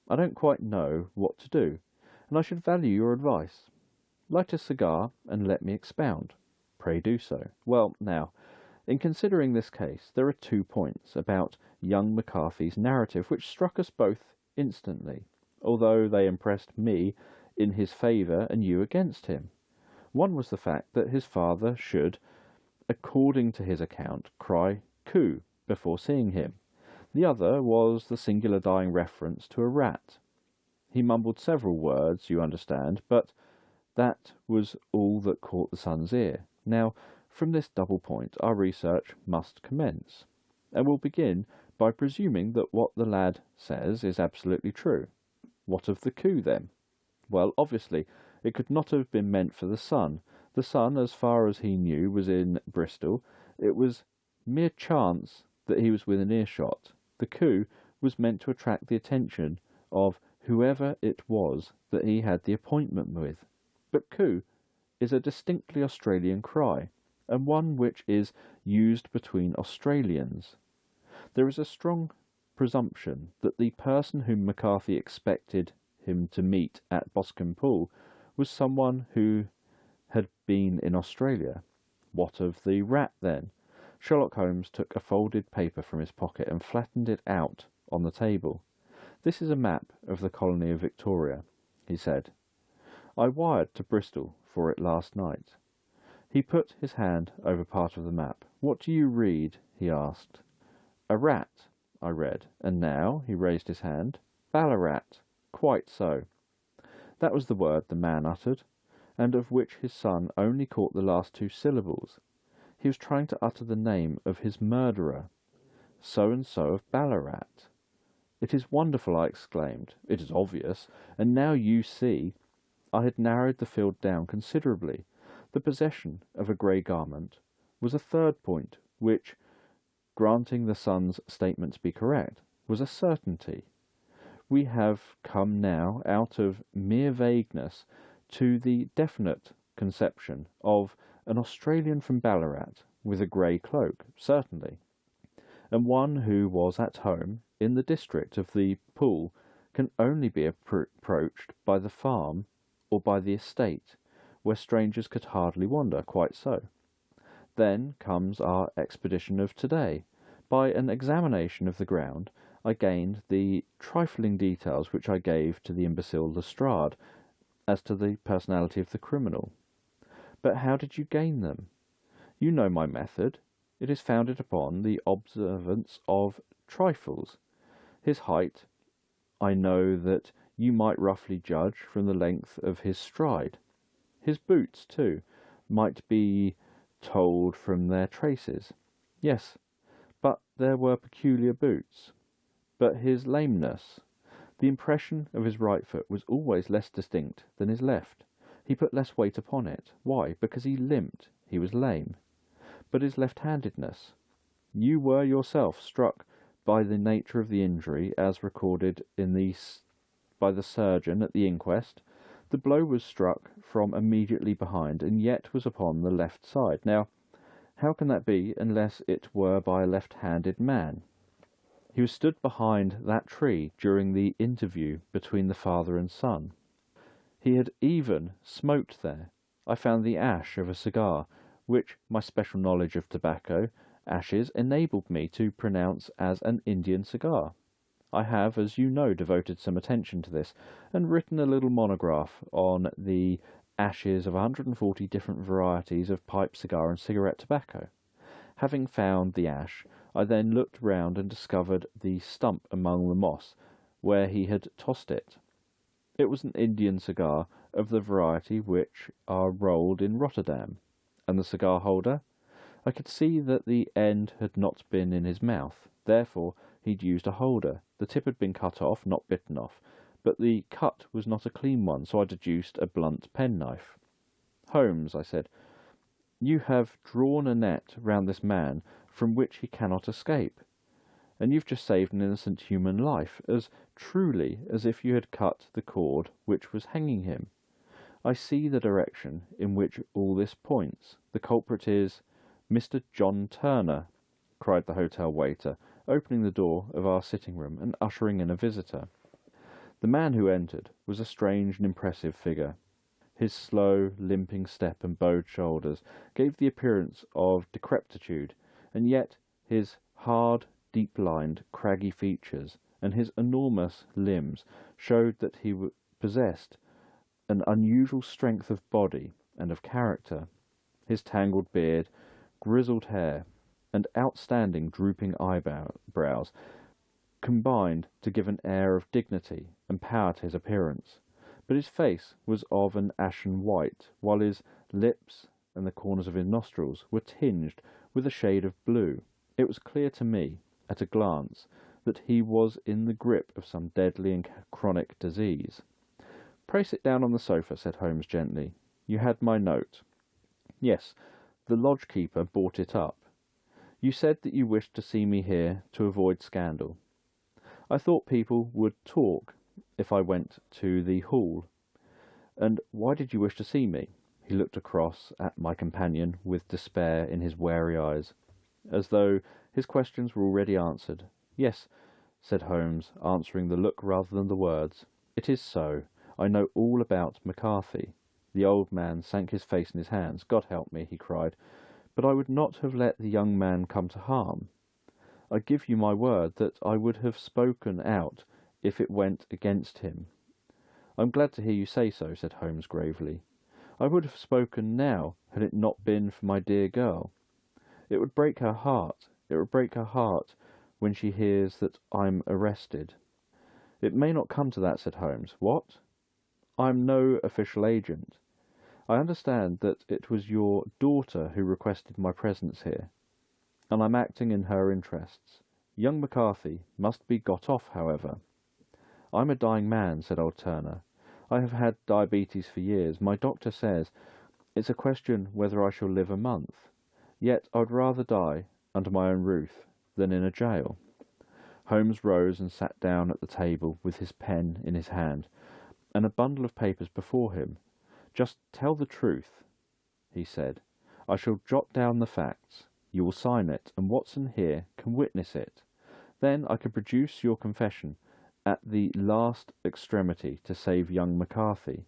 I don't quite know what to do, and I should value your advice. Light a cigar and let me expound." "Pray do so." "Well, now, in considering this case, there are 2 points about young McCarthy's narrative which struck us both instantly, although they impressed me in his favour and you against him. One was the fact that his father should, according to his account, cry 'coup' before seeing him. The other was the singular dying reference to a rat. He mumbled several words, you understand, but that was all that caught the son's ear. Now, from this double point, our research must commence, and we'll begin by presuming that what the lad says is absolutely true. What of the coup, then? Well, obviously, it could not have been meant for the son. The son, as far as he knew, was in Bristol. It was mere chance that he was within earshot. The coup was meant to attract the attention of whoever it was that he had the appointment with. But coup is a distinctly Australian cry, and one which is used between Australians. There is a strong presumption that the person whom McCarthy expected him to meet at Boscombe Pool was someone who had been in Australia. What of the rat, then? Sherlock Holmes took a folded paper from his pocket and flattened it out on the table. "This is a map of the colony of Victoria," he said. "I wired to Bristol for it last night." He put his hand over part of the map. "What do you read?" he asked. "A rat," I read. "And now," he raised his hand, "Ballarat." "Quite so." That was the word the man uttered, and of which his son only caught the last 2 syllables. He was trying to utter the name of his murderer. "So-and-so of Ballarat." "It is wonderful," I exclaimed. "It is obvious. And now you see." I had narrowed the field down considerably. The possession of a grey garment was a third point, which, granting the son's statement to be correct, was a certainty. We have come now out of mere vagueness to the definite conception of an Australian from Ballarat with a grey cloak, certainly, and one who was at home in the district of the Pool can only be approached by the farm or by the estate, where strangers could hardly wander. Quite so. Then comes our expedition of today. By an examination of the ground, I gained the trifling details which I gave to the imbecile Lestrade as to the personality of the criminal. But how did you gain them? You know my method. It is founded upon the observance of trifles. His height, I know that you might roughly judge from the length of his stride. His boots, too, might be told from their traces. Yes, but there were peculiar boots. But his lameness, The impression of his right foot was always less distinct than his left. He put less weight upon it. Why? Because he limped. He was lame. But his left-handedness. You were yourself struck by the nature of the injury as recorded by the surgeon at the inquest. The blow was struck from immediately behind, and yet was upon the left side. Now, how can that be unless it were by a left-handed man? He was stood behind that tree during the interview between the father and son. He had even smoked there. I found the ash of a cigar, which my special knowledge of tobacco ashes enabled me to pronounce as an Indian cigar. I have, as you know, devoted some attention to this, and written a little monograph on the ashes of 140 different varieties of pipe, cigar, and cigarette tobacco. Having found the ash, I then looked round and discovered the stump among the moss, where he had tossed it. It was an Indian cigar of the variety which are rolled in Rotterdam. And the cigar holder? I could see that the end had not been in his mouth. Therefore he'd used a holder. The tip had been cut off, not bitten off, but the cut was not a clean one, so I deduced a blunt penknife. Holmes, I said, you have drawn a net round this man from which he cannot escape, and you've just saved an innocent human life, as truly as if you had cut the cord which was hanging him. I see the direction in which all this points. The culprit is Mr. John Turner, cried the hotel waiter, opening the door of our sitting-room and ushering in a visitor. The man who entered was a strange and impressive figure. His slow, limping step and bowed shoulders gave the appearance of decrepitude, and yet his hard, deep-lined, craggy features and his enormous limbs showed that he possessed an unusual strength of body and of character. His tangled beard, grizzled hair, and outstanding drooping eyebrows combined to give an air of dignity and power to his appearance. But his face was of an ashen white, while his lips and the corners of his nostrils were tinged with a shade of blue. It was clear to me, at a glance, that he was in the grip of some deadly and chronic disease. "Pray sit down on the sofa," said Holmes gently. "You had my note." "Yes, the lodge-keeper brought it up. You said that you wished to see me here to avoid scandal. I thought people would talk if I went to the hall. And why did you wish to see me?" He looked across at my companion with despair in his wary eyes, as though his questions were already answered. "Yes," said Holmes, answering the look rather than the words. "It is so. I know all about McCarthy." The old man sank his face in his hands. "God help me," he cried, "but I would not have let the young man come to harm. I give you my word that I would have spoken out if it went against him." "I'm glad to hear you say so," said Holmes gravely. "I would have spoken now had it not been for my dear girl. It would break her heart. It would break her heart when she hears that I'm arrested." "It may not come to that," said Holmes. "What?" "I'm no official agent. I understand that it was your daughter who requested my presence here, and I'm acting in her interests. Young McCarthy must be got off, however." "I'm a dying man," said old Turner. "I have had diabetes for years. My doctor says it's a question whether I shall live a month. Yet I'd rather die under my own roof than in a jail." Holmes rose and sat down at the table with his pen in his hand and a bundle of papers before him. "Just tell the truth," he said. "I shall jot down the facts. You will sign it, and Watson here can witness it. Then I can produce your confession at the last extremity to save young McCarthy.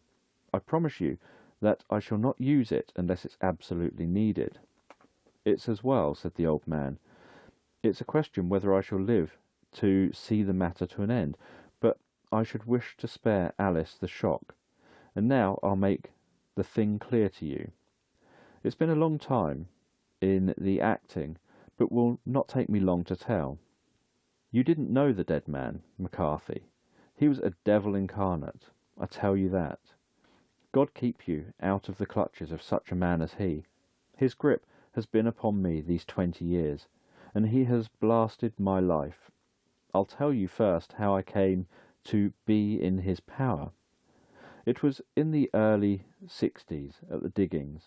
I promise you that I shall not use it unless it's absolutely needed." "It's as well," said the old man. "It's a question whether I shall live to see the matter to an end, but I should wish to spare Alice the shock. And now I'll make the thing clear to you. It's been a long time in the acting, but will not take me long to tell. You didn't know the dead man, McCarthy. He was a devil incarnate, I tell you that. God keep you out of the clutches of such a man as he. His grip has been upon me these 20 years, and he has blasted my life. I'll tell you first how I came to be in his power. It was in the early 60s at the diggings.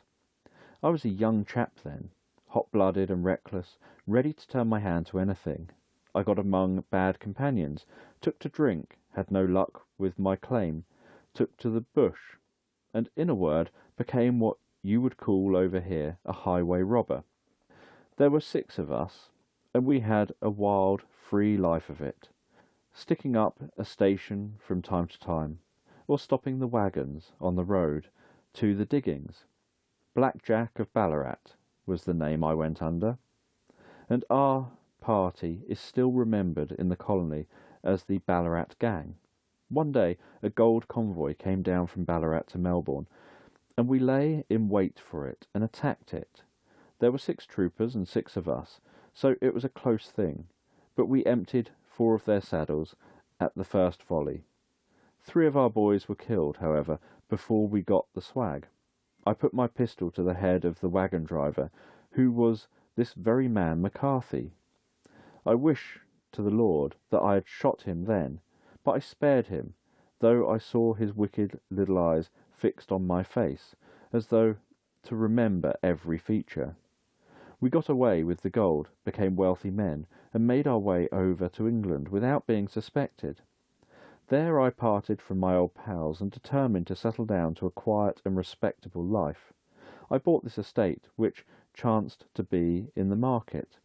I was a young chap then, hot-blooded and reckless, ready to turn my hand to anything. I got among bad companions, took to drink, had no luck with my claim, took to the bush, and, in a word, became what you would call over here a highway robber. There were 6 of us, and we had a wild, free life of it, sticking up a station from time to time, or stopping the wagons on the road to the diggings. Black Jack of Ballarat was the name I went under, and our party is still remembered in the colony as the Ballarat Gang. One day a gold convoy came down from Ballarat to Melbourne, and we lay in wait for it and attacked it. There were 6 troopers and 6 of us, so it was a close thing, but we emptied 4 of their saddles at the first volley. 3 of our boys were killed, however, before we got the swag. I put my pistol to the head of the wagon driver, who was this very man McCarthy. I wish to the Lord that I had shot him then, but I spared him, though I saw his wicked little eyes fixed on my face, as though to remember every feature. We got away with the gold, became wealthy men, and made our way over to England without being suspected. There I parted from my old pals and determined to settle down to a quiet and respectable life. I bought this estate, which chanced to be in the market,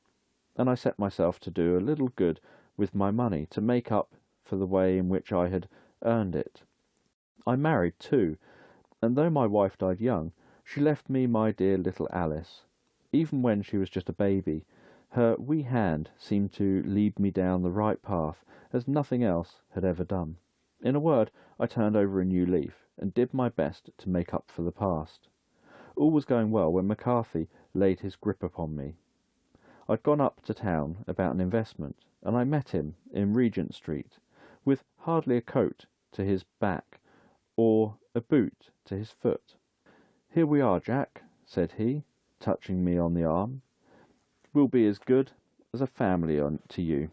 and I set myself to do a little good with my money to make up for the way in which I had earned it. I married too, and though my wife died young, she left me my dear little Alice. Even when she was just a baby, her wee hand seemed to lead me down the right path as nothing else had ever done. In a word, I turned over a new leaf and did my best to make up for the past. All was going well when McCarthy laid his grip upon me. I'd gone up to town about an investment, and I met him in Regent Street, with hardly a coat to his back or a boot to his foot. "Here we are, Jack," said he, touching me on the arm. "We'll be as good as a family to you.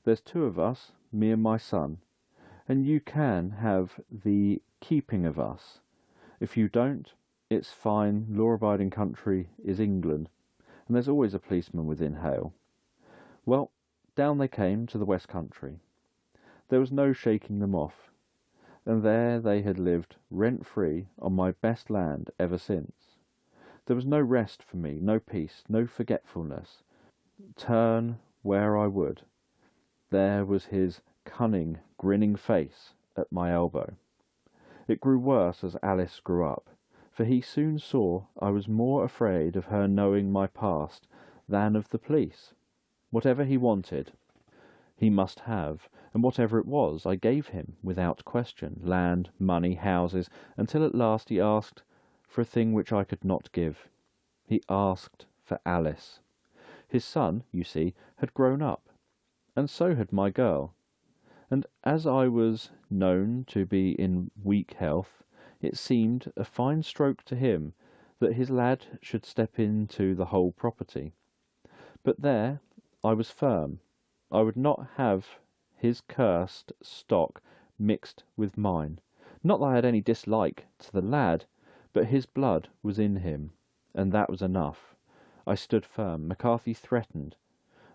There's 2 of us, me and my son, and you can have the keeping of us. If you don't, it's fine. Law-abiding country is England, and there's always a policeman within hail." Well, down they came to the West Country. There was no shaking them off, and there they had lived rent-free on my best land ever since. There was no rest for me, no peace, no forgetfulness. Turn where I would, there was his cunning, grinning face at my elbow. It grew worse as Alice grew up, for he soon saw I was more afraid of her knowing my past than of the police. Whatever he wanted, he must have, and whatever it was, I gave him without question, land, money, houses, until at last he asked for a thing which I could not give. He asked for Alice. His son, you see, had grown up, and so had my girl, and as I was known to be in weak health, it seemed a fine stroke to him that his lad should step into the whole property. But there I was firm. I would not have his cursed stock mixed with mine. Not that I had any dislike to the lad, but his blood was in him, and that was enough. I stood firm. McCarthy threatened.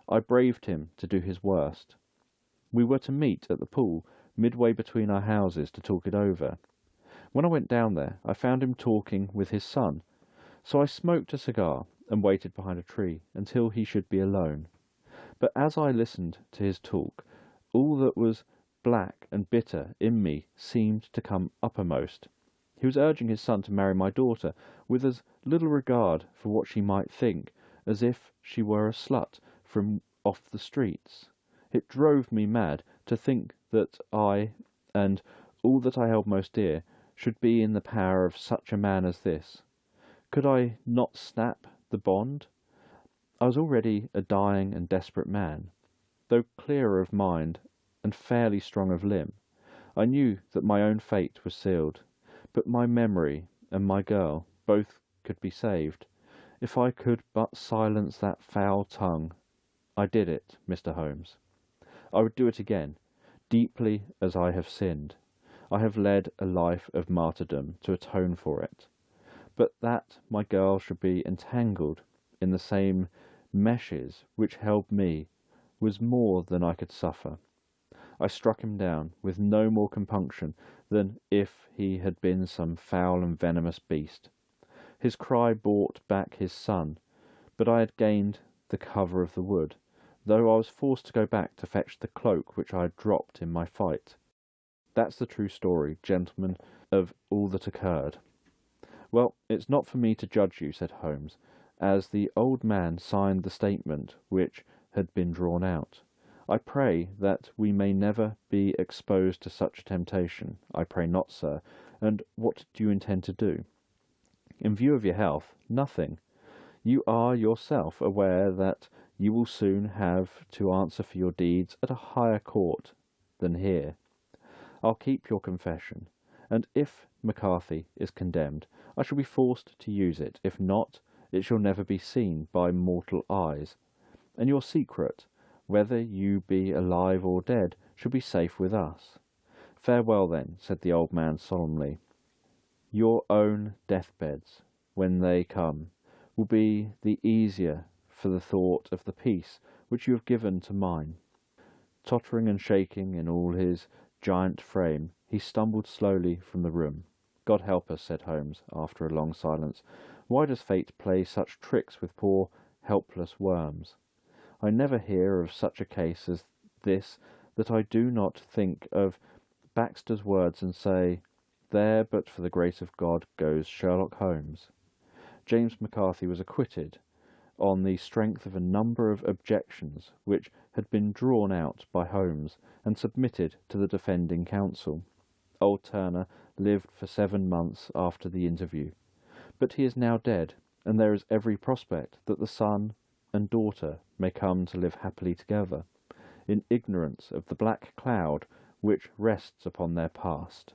I braved him to do his worst. We were to meet at the pool, midway between our houses, to talk it over. When I went down there, I found him talking with his son, so I smoked a cigar and waited behind a tree until he should be alone. But as I listened to his talk, all that was black and bitter in me seemed to come uppermost. He was urging his son to marry my daughter, with as little regard for what she might think, as if she were a slut from off the streets. It drove me mad to think that I, and all that I held most dear, should be in the power of such a man as this. Could I not snap the bond? I was already a dying and desperate man. Though clearer of mind and fairly strong of limb, I knew that my own fate was sealed, but my memory and my girl both could be saved. If I could but silence that foul tongue. I did it, Mr. Holmes. I would do it again. Deeply as I have sinned, I have led a life of martyrdom to atone for it. But that my girl should be entangled in the same meshes which held me was more than I could suffer. I struck him down with no more compunction than if he had been some foul and venomous beast. His cry brought back his son, but I had gained the cover of the wood, though I was forced to go back to fetch the cloak which I had dropped in my fight. That's the true story, gentlemen, of all that occurred. Well, it's not for me to judge you, said Holmes, as the old man signed the statement which had been drawn out. I pray that we may never be exposed to such a temptation. I pray not, sir. And what do you intend to do? In view of your health, nothing. You are yourself aware that you will soon have to answer for your deeds at a higher court than here. I'll keep your confession, and if McCarthy is condemned, I shall be forced to use it. If not, it shall never be seen by mortal eyes. And your secret, whether you be alive or dead, shall be safe with us. Farewell, then, said the old man solemnly. Your own deathbeds, when they come, will be the easier for the thought of the peace which you have given to mine. Tottering and shaking in all his giant frame, he stumbled slowly from the room. God help us, said Holmes, after a long silence. Why does fate play such tricks with poor, helpless worms? I never hear of such a case as this that I do not think of Baxter's words and say, there, but for the grace of God, goes Sherlock Holmes. James McCarthy was acquitted on the strength of a number of objections which had been drawn out by Holmes and submitted to the defending counsel. Old Turner lived for 7 months after the interview, but he is now dead, and there is every prospect that the son and daughter may come to live happily together, in ignorance of the black cloud which rests upon their past.